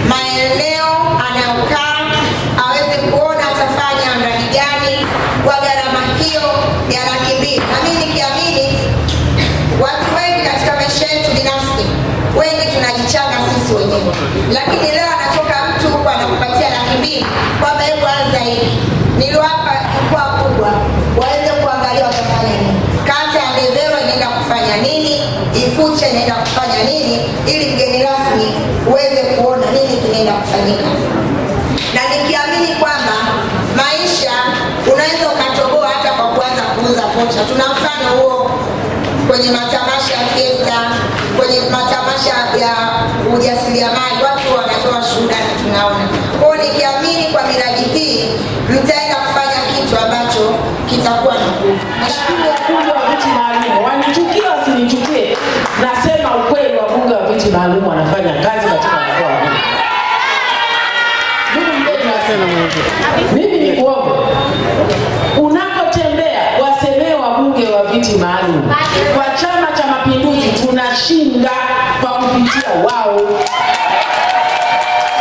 maeneo anayokaa, aweze kuona atafanya mradi gani kwa gharama hiyo ya $200,000. Na mimi nikiamini watu wengi katika maisha yetu binafsi, wengi tunajichanga sisi wenyewe. Lakini leo anatoka mtu kwa anakupatia $200,000 kwamba hebu anza hiki. Niliwapa kwa kubwa waweze kuangalia watafanya nini. Kata ya Ndevero inaenda kufanya nini, Ifuche inaenda kufanya nini, ili mgeni rasmi uweze kuona nini kinaenda kufanyika. Na nikiamini kwamba maisha unaweza ukatoboa hata kwa kuanza kuuza vocha. Tuna mfano huo kwenye matamasha ya Fiesta, kwenye matamasha ya ujasiriamali, watu wanatoa shuhuda na tunaona. Kwa hiyo nikiamini kwa miradi hii mtaenda kufanya kitu ambacho kitakuwa na nguvu. Nashukuru wabunge wa viti maalum. Wanichukie wasinichukie, nasema ukweli, wabunge wa viti maalum wanafanya kazi katika mkoa huu. Mimi ni kuomba unapotembea wasemee wabunge wa viti maalum. Kwa Chama cha Mapinduzi tunashinda kwa kupitia wao.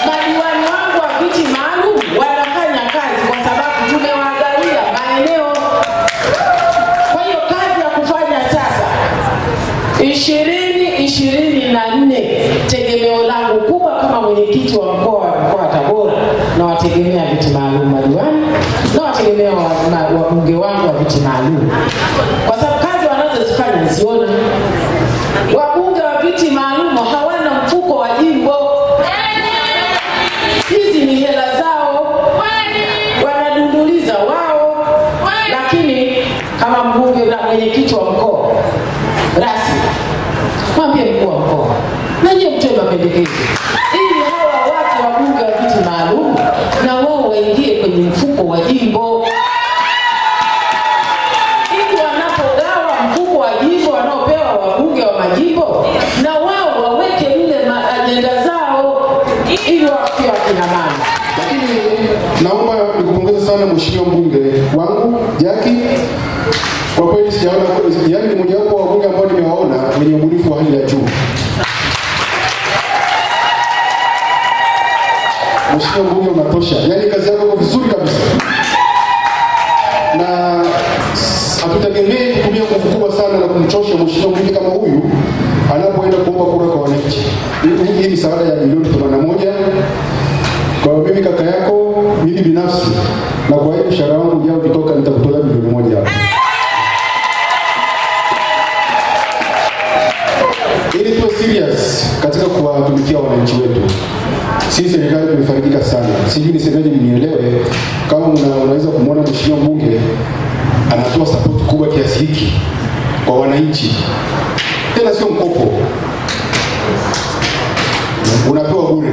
Madiwani wangu wa viti maalum wanafanya kazi kwa sababu tumewagalia maeneo. Kwa hiyo kazi ya kufanya sasa 2024, tegemeo langu kubwa kama mwenyekiti wa mkoa wa Tabora, na wategemea viti maalum madiwani, na wategemea wabunge wangu wa viti maalum, kwa sababu kazi wanazozifanya nisiona. Wabunge wa viti maalum hawana mfuko wa jimbo. Hizi ni hela zao, wanadunduliza wao. Lakini kama mbunge na mwenyekiti wa mkoa rasmi, mwambie mkuu wa mkoa na nyie mtoe mapendekezo ili hawa watu wabunge wa viti maalum na wao waingie kwenye mfuko wa jimbo, ili wanapogawa mfuko wa jimbo wanaopewa wabunge wa majimbo, na wao waweke ile ajenda zao ili wafikie wakina mama. Lakini naomba nikupongeze sana mheshimiwa mbunge wangu Jackie. Kwa kweli sijaona, yaani ni mmoja wapo wa wabunge ambao nimewaona wenye ubunifu wa hali ya juu. Mheshimiwa mbunge unatosha. Yaani kazi yako iko vizuri kabisa. Na hatutegemei kutumia nguvu kubwa sana na kumchosha mheshimiwa mbunge kama huyu anapoenda kuomba kura kwa wananchi. Hii ni saada ya milioni 81. Kwa mimi kaka yako, mimi binafsi, na kwa hiyo mshahara wangu ujao ukitoka nitakutolea milioni 1 hapa. Ili tuwe serious katika kuwatumikia wananchi wetu. Sisi serikali tumefaidika sana. Sijui nisemeje nielewe, kama unaweza kumuona mheshimiwa mbunge anatoa support kubwa kiasi hiki kwa wananchi. Tena sio mkopo. Unapewa bure.